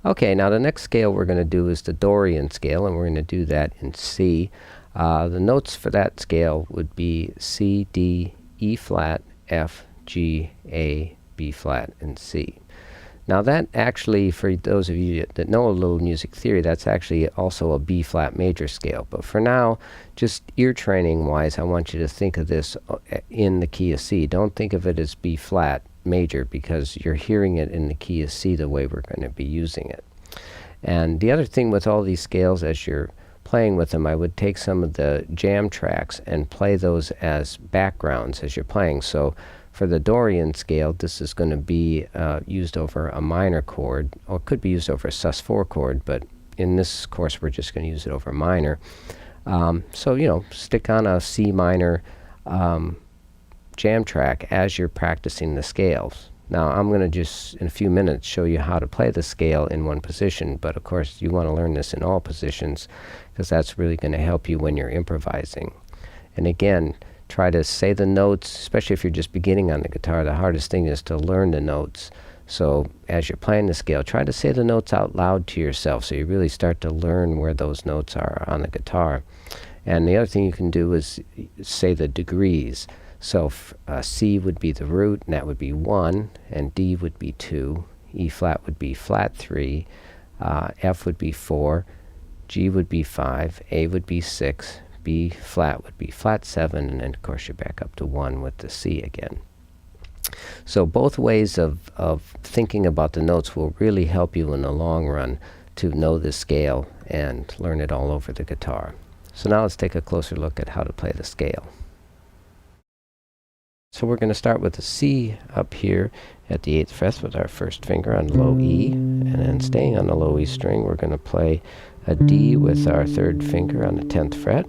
Okay, now the next scale we're going to do is the Dorian scale, and we're going to do that in C. The notes for that scale would be C, D, E flat, F, G, A, B flat, and C. Now that actually, for those of you that know a little music theory, that's actually also a B flat major scale. But for now, just ear training wise, I want you to think of this in the key of C. Don't think of it as B flat major, because you're hearing it in the key of C the way we're going to be using it. And the other thing with all these scales, as you're playing with them, I would take some of the jam tracks and play those as backgrounds as you're playing. So for the Dorian scale, this is going to be used over a minor chord, or it could be used over a sus4 chord, but in this course we're just going to use it over minor. So, you know, stick on a C minor jam track as you're practicing the scales. Now I'm going to just in a few minutes show you how to play the scale in one position, but of course you want to learn this in all positions, because that's really going to help you when you're improvising. And again, try to say the notes, especially if you're just beginning on the guitar. The hardest thing is to learn the notes. So as you're playing the scale, try to say the notes out loud to yourself, so you really start to learn where those notes are on the guitar. And the other thing you can do is say the degrees. So C would be the root, and that would be 1, and D would be 2, E flat would be flat 3, F would be 4, G would be 5, A would be 6, B flat would be flat 7, and then of course you're back up to 1 with the C again. So both ways of thinking about the notes will really help you in the long run to know the scale and learn it all over the guitar. So now let's take a closer look at how to play the scale. So we're going to start with a C up here at the 8th fret with our first finger on low E, and then staying on the low E string we're going to play a D with our 3rd finger on the 10th fret,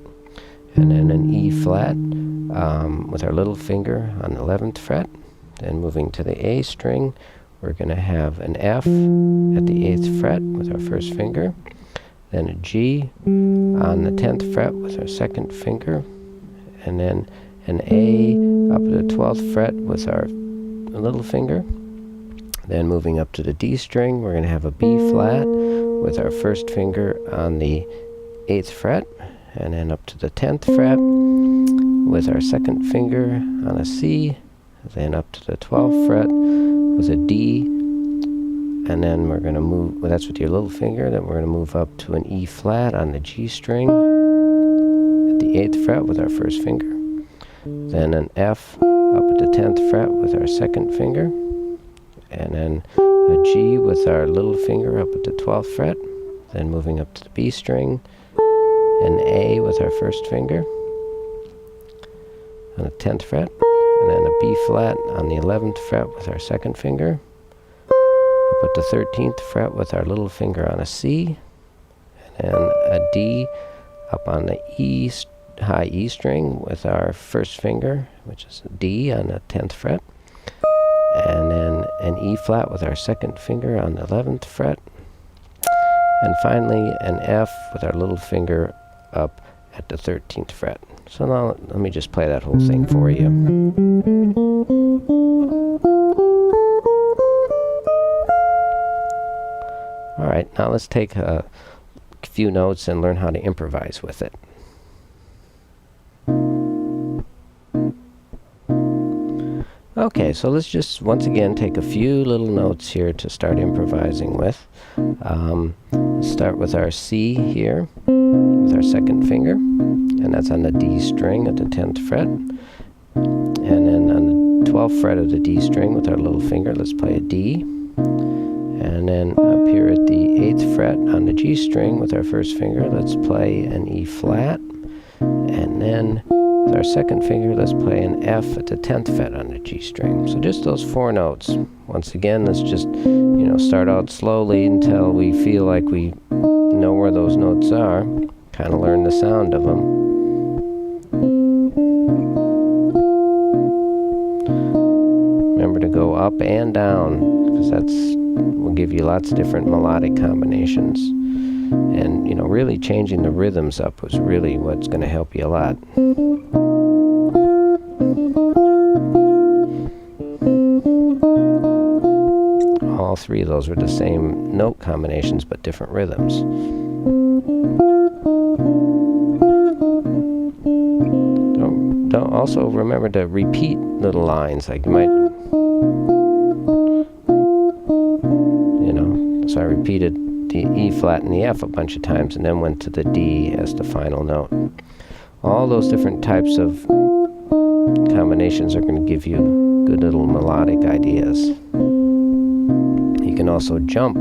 and then an E flat with our little finger on the 11th fret. Then moving to the A string, we're going to have an F at the 8th fret with our 1st finger, then a G on the 10th fret with our 2nd finger, and then an A up to the 12th fret with our little finger. Then moving up to the D string, we're going to have a B flat with our 1st finger on the 8th fret, and then up to the 10th fret with our 2nd finger on a C, then up to the 12th fret with a D, and then we're going to move, well, that's with your little finger, then we're going to move up to an E flat on the G string at the 8th fret with our 1st finger. Then an F up at the 10th fret with our 2nd finger, and then a G with our little finger up at the 12th fret, then moving up to the B string, an A with our 1st finger on the 10th fret, and then a B flat on the 11th fret with our 2nd finger, up at the 13th fret with our little finger on a C, and then a D up on the high E string with our 1st finger, which is a D on the 10th fret, and then an E flat with our 2nd finger on the 11th fret, and finally an F with our little finger up at the 13th fret. So now let me just play that whole thing for you. Alright, now let's take a few notes and learn how to improvise with it. Okay, so let's just once again take a few little notes here to start improvising with. Let's start with our C here with our 2nd finger, and that's on the D string at the 10th fret. And then on the 12th fret of the D string with our little finger, let's play a D. And then up here at the 8th fret on the G string with our 1st finger, let's play an E flat. And then with our 2nd finger, let's play an F at the 10th fret on the G string. So just those 4 notes. Once again, let's just, you know, start out slowly until we feel like we know where those notes are. Kind of learn the sound of them. Remember to go up and down, because that's will give you lots of different melodic combinations. And, you know, really changing the rhythms up was really what's going to help you a lot. all three of those were the same note combinations but different rhythms. Don't also remember to repeat little lines, like you might, so I repeated the E flat and the F a bunch of times and then went to the D as the final note. All those different types of combinations are going to give you good little melodic ideas. You can also jump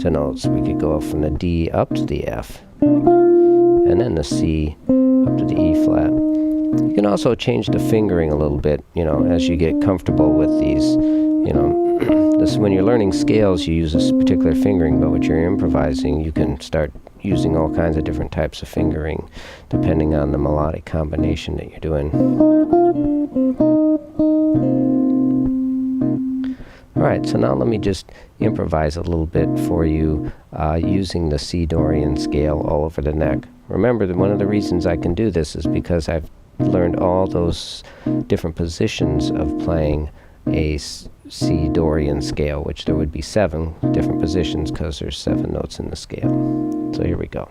to notes. We could go from the D up to the F, and then the C up to the E flat. You can also change the fingering a little bit, as you get comfortable with these. When you're learning scales, you use this particular fingering, but when you're improvising, you can start using all kinds of different types of fingering, depending on the melodic combination that you're doing. Alright, so now let me just improvise a little bit for you using the C Dorian scale all over the neck. Remember that one of the reasons I can do this is because I've learned all those different positions of playing a C Dorian scale, which there would be 7 different positions because there's 7 notes in the scale. So here we go.